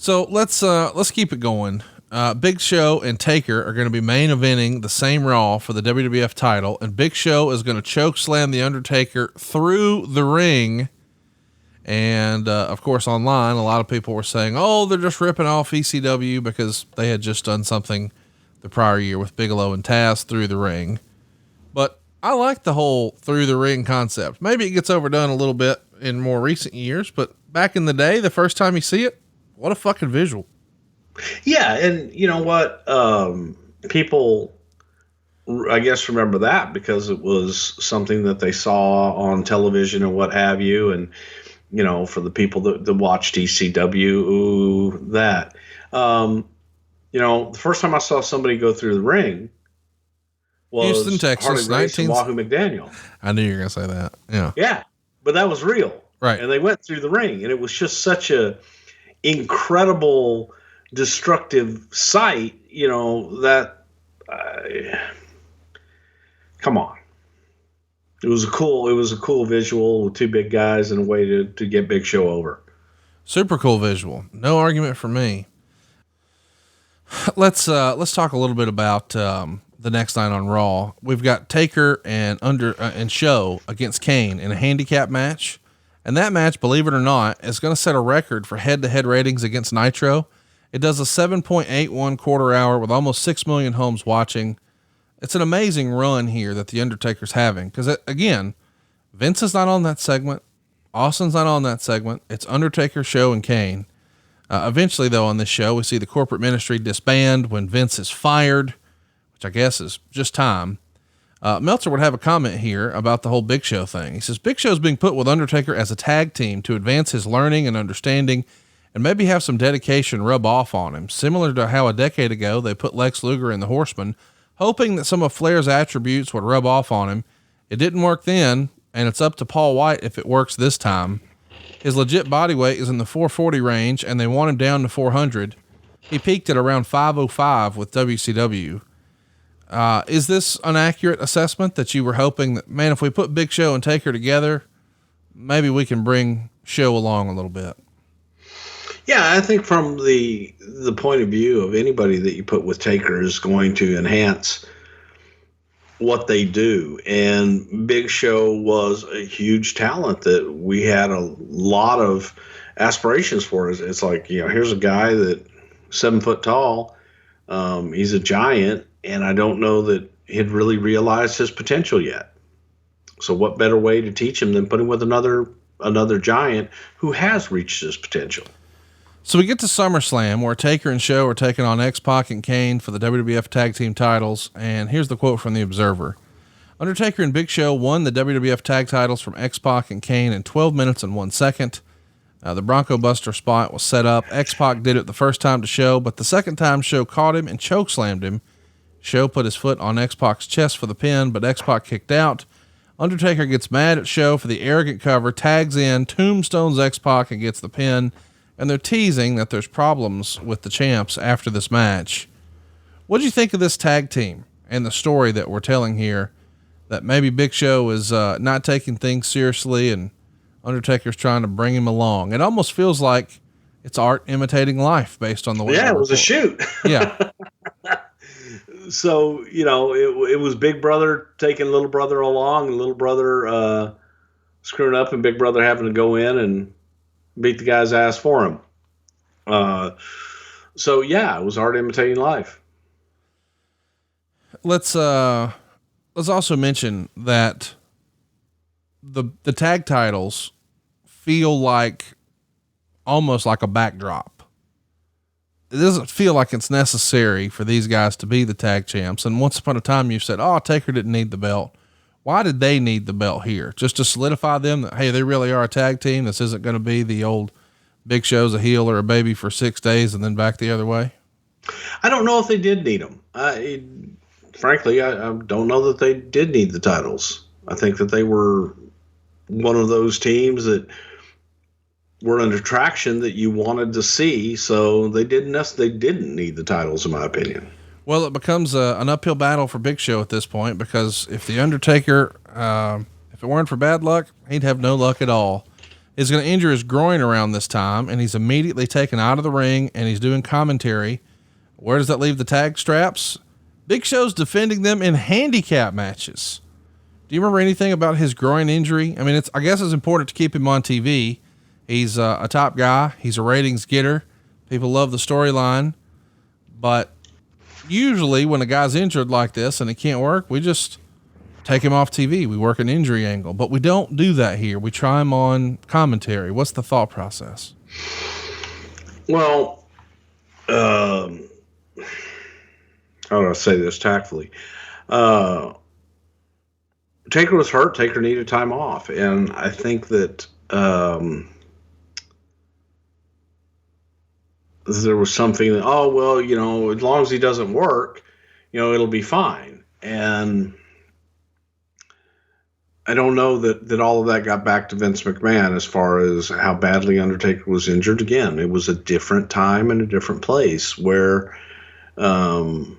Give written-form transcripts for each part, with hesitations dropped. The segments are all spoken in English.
So let's keep it going. Big Show and Taker are going to be main eventing the same Raw for the WWF title, and Big Show is going to choke slam the Undertaker through the ring. And of course, online, a lot of people were saying, "Oh, they're just ripping off ECW because they had just done something the prior year with Bigelow and Taz through the ring." But I like the whole through the ring concept. Maybe it gets overdone a little bit in more recent years, but back in the day, the first time you see it, what a fucking visual. Yeah. And you know what? People, I guess, remember that because it was something that they saw on television and what have you. And, you know, for the people that watched ECW, ooh, that, you know, the first time I saw somebody go through the ring was Houston, Texas, Wahoo McDaniel. I knew you were going to say that. Yeah. Yeah. But that was real. Right. And they went through the ring, and it was just such a incredible, destructive sight, you know, that, come on. It was a cool visual with two big guys and a way to get Big Show over. Super cool visual. No argument for me. Let's talk a little bit about, the next night on Raw. We've got Taker and Show against Kane in a handicap match. And that match, believe it or not, is going to set a record for head-to-head ratings against Nitro. It does a 7.81 quarter hour with almost 6 million homes watching. It's an amazing run here that the Undertaker's having. Cause again, Vince is not on that segment. Austin's not on that segment. It's Undertaker, Show, and Kane. Eventually though, on this show, we see the corporate ministry disband when Vince is fired, which I guess is just time. Meltzer would have a comment here about the whole Big Show thing. He says, Big Show's being put with Undertaker as a tag team to advance his learning and understanding and maybe have some dedication rub off on him, similar to how a decade ago they put Lex Luger in the Horsemen, hoping that some of Flair's attributes would rub off on him. It didn't work then, and it's up to Paul White if it works this time. His legit body weight is in the 440 range, and they want him down to 400. He peaked at around 505 with WCW. Is this an accurate assessment that you were hoping that, man, if we put Big Show and Taker together, maybe we can bring Show along a little bit? Yeah, I think from the point of view of anybody that you put with Taker is going to enhance what they do. And Big Show was a huge talent that we had a lot of aspirations for. It's like, you know, here's a guy that 7 foot tall. He's a giant. And I don't know that he'd really realized his potential yet. So what better way to teach him than put him with another giant who has reached his potential? So we get to SummerSlam where Taker and Show are taking on X-Pac and Kane for the WWF tag team titles. And here's the quote from the Observer. Undertaker and Big Show won the WWF tag titles from X-Pac and Kane in 12 minutes and 1 second. The Bronco Buster spot was set up. X-Pac did it the first time to Show, but the second time Show caught him and chokeslammed him. Show put his foot on X-Pac's chest for the pin, but X-Pac kicked out. Undertaker gets mad at Show for the arrogant cover, tags in, tombstones X-Pac and gets the pin, and they're teasing that there's problems with the champs after this match. What do you think of this tag team and the story that we're telling here, that maybe Big Show is not taking things seriously and Undertaker's trying to bring him along? It almost feels like it's art imitating life based on the way. Yeah, it was a shoot. Yeah. So, you know, it was Big Brother taking little brother along, and little brother screwing up, and Big Brother having to go in and beat the guy's ass for him. So yeah, it was art imitating life. Let's also mention that the tag titles feel like almost like a backdrop. It doesn't feel like it's necessary for these guys to be the tag champs. And once upon a time you said, oh, Taker didn't need the belt. Why did they need the belt here? Just to solidify them that, hey, they really are a tag team. This isn't going to be the old Big Show's a heel or a baby for 6 days and then back the other way. I don't know if they did need them. Frankly, I don't know that they did need the titles. I think that they were one of those teams that were an attraction that you wanted to see. So they didn't need the titles, in my opinion. Well, it becomes an uphill battle for Big Show at this point, because if the Undertaker, if it weren't for bad luck, he'd have no luck at all. He's going to injure his groin around this time, and he's immediately taken out of the ring, and he's doing commentary. Where does that leave the tag straps? Big Show's defending them in handicap matches. Do you remember anything about his groin injury? I mean, I guess it's important to keep him on TV. He's a top guy. He's a ratings getter. People love the storyline, but usually when a guy's injured like this and it can't work, we just take him off TV. We work an injury angle, but we don't do that here. We try him on commentary. What's the thought process? Well, how do I say this tactfully? Taker was hurt. Taker needed time off. And I think that, there was something that, oh, well, as long as he doesn't work, it'll be fine. And I don't know that all of that got back to Vince McMahon as far as how badly Undertaker was injured. Again, it was a different time and a different place where you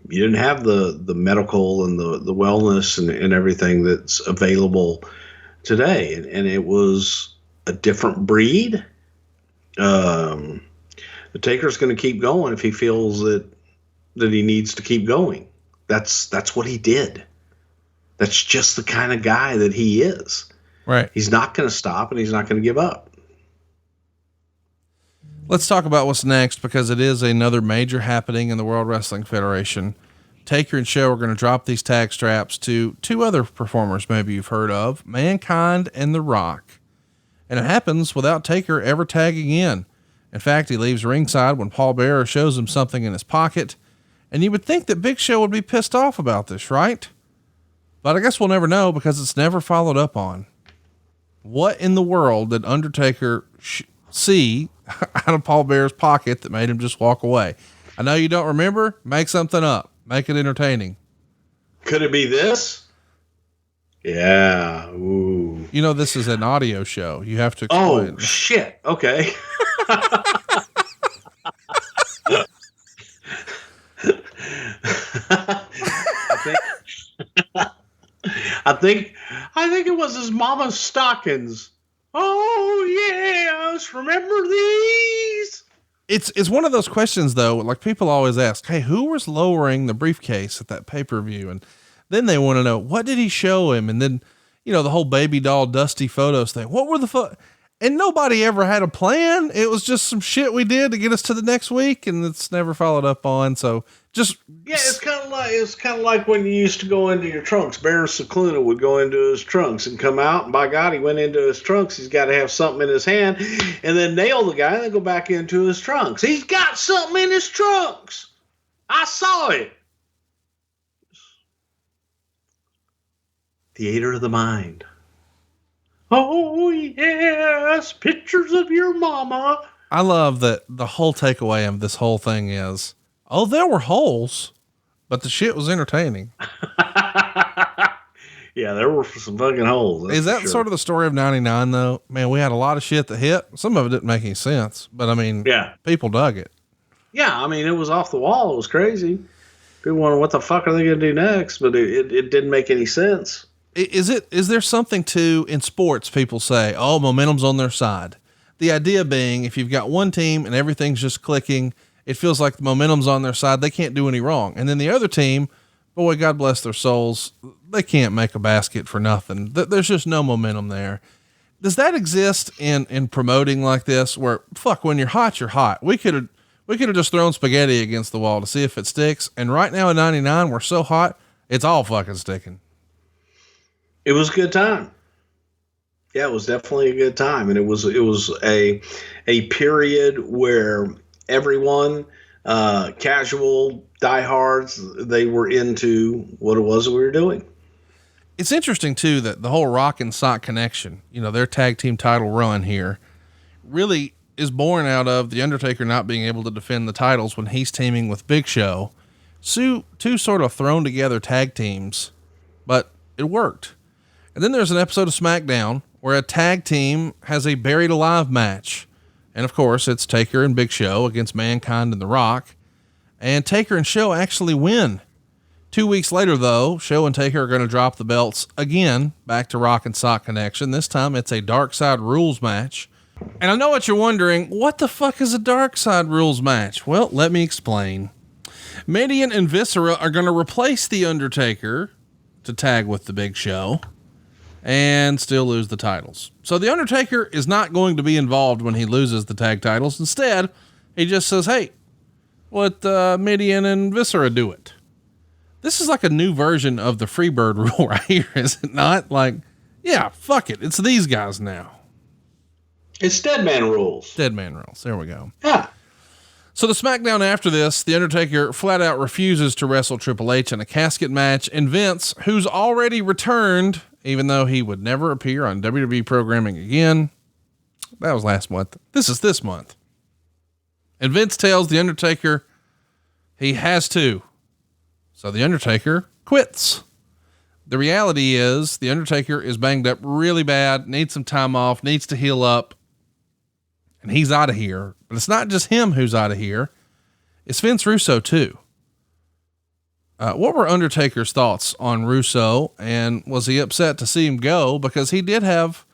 didn't have the medical and the wellness and everything that's available today. And it was a different breed. The Taker's going to keep going if he feels that he needs to keep going. That's what he did. That's just the kind of guy that he is. Right. He's not going to stop and he's not going to give up. Let's talk about what's next, because it is another major happening in the World Wrestling Federation. Taker and Show are going to drop these tag straps to two other performers maybe you've heard of, Mankind and The Rock. And it happens without Taker ever tagging in. In fact, he leaves ringside when Paul Bearer shows him something in his pocket. And you would think that Big Show would be pissed off about this, right? But I guess we'll never know, because it's never followed up on. What in the world did Undertaker see out of Paul Bearer's pocket that made him just walk away? I know you don't remember. Make something up. Make it entertaining. Could it be this? Yeah. Ooh. This is an audio show. You have to explain. Oh, shit. Okay. I think it was his mama's stockings. Oh yes, remember these? It's one of those questions though, like people always ask, hey, who was lowering the briefcase at that pay-per-view? And then they want to know, what did he show him? And then, the whole baby doll dusty photos thing. What were the and nobody ever had a plan. It was just some shit we did to get us to the next week, and it's never followed up on. So it's kind of like when you used to go into your trunks. Baron Cicluna would go into his trunks and come out, and by God, he went into his trunks. He's got to have something in his hand, and then nail the guy and then go back into his trunks. He's got something in his trunks. I saw it. Theater of the mind. Oh yes, pictures of your mama. I love that the whole takeaway of this whole thing is, oh, there were holes, but the shit was entertaining. Yeah, there were some fucking holes. Is that sort of the story of 99 though? Man, we had a lot of shit that hit. Some of it didn't make any sense, but I mean, yeah, people dug it. Yeah. I mean, it was off the wall. It was crazy. People wonder what the fuck are they going to do next? But it didn't make any sense. Is there something to, in sports, people say, oh, momentum's on their side. The idea being, if you've got one team and everything's just clicking, it feels like the momentum's on their side. They can't do any wrong. And then the other team, boy, God bless their souls, they can't make a basket for nothing. There's just no momentum there. Does that exist in promoting like this, where fuck, when you're hot, you're hot? We could have just thrown spaghetti against the wall to see if it sticks. And right now in 99, we're so hot, it's all fucking sticking. It was a good time. Yeah, it was definitely a good time. And it was a period where everyone, casual diehards, they were into what it was that we were doing. It's interesting too, that the whole Rock and Sock connection, their tag team title run here really is born out of the Undertaker not being able to defend the titles when he's teaming with Big Show. So two sort of thrown together tag teams, but it worked. And then there's an episode of SmackDown where a tag team has a buried alive match. And of course it's Taker and Big Show against Mankind and The Rock, and Taker and Show actually win. 2 weeks later, though, Show and Taker are going to drop the belts again back to Rock and Sock Connection. This time it's a Dark Side Rules match. And I know what you're wondering. What the fuck is a Dark Side Rules match? Well, let me explain. Mideon and Viscera are going to replace The Undertaker to tag with the Big Show and still lose the titles. So The Undertaker is not going to be involved when he loses the tag titles. Instead, he just says, hey, let Mideon and Viscera do it. This is like a new version of the Freebird rule right here, is it not? Like, yeah, fuck it. It's these guys now. It's Dead Man Rules. Dead Man Rules. There we go. Yeah. So the SmackDown after this, The Undertaker flat out refuses to wrestle Triple H in a casket match, and Vince, who's already returned, even though he would never appear on WWE programming again. That was last month. This is this month. And Vince tells The Undertaker he has to. So The Undertaker quits. The reality is The Undertaker is banged up really bad, needs some time off, needs to heal up, and he's out of here. But it's not just him who's out of here. It's Vince Russo too. What were Undertaker's thoughts on Russo, and was he upset to see him go? Because he did have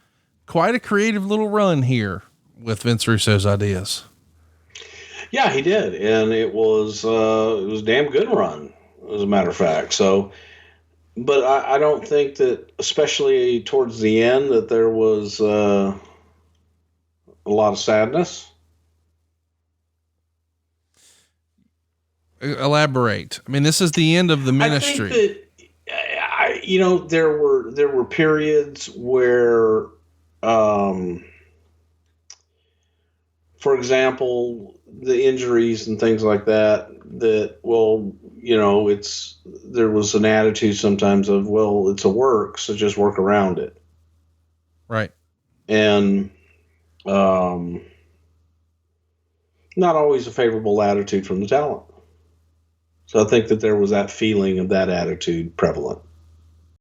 quite a creative little run here with Vince Russo's ideas. Yeah, he did. And it was a damn good run, as a matter of fact. So, but I don't think that, especially towards the end, that there was a lot of sadness. Elaborate. I mean, this is the end of the ministry. I think that, there were periods where, for example, the injuries and things like that, there was an attitude sometimes of, well, it's a work, so just work around it. Right. And, not always a favorable attitude from the talent. So I think that there was that feeling of that attitude prevalent.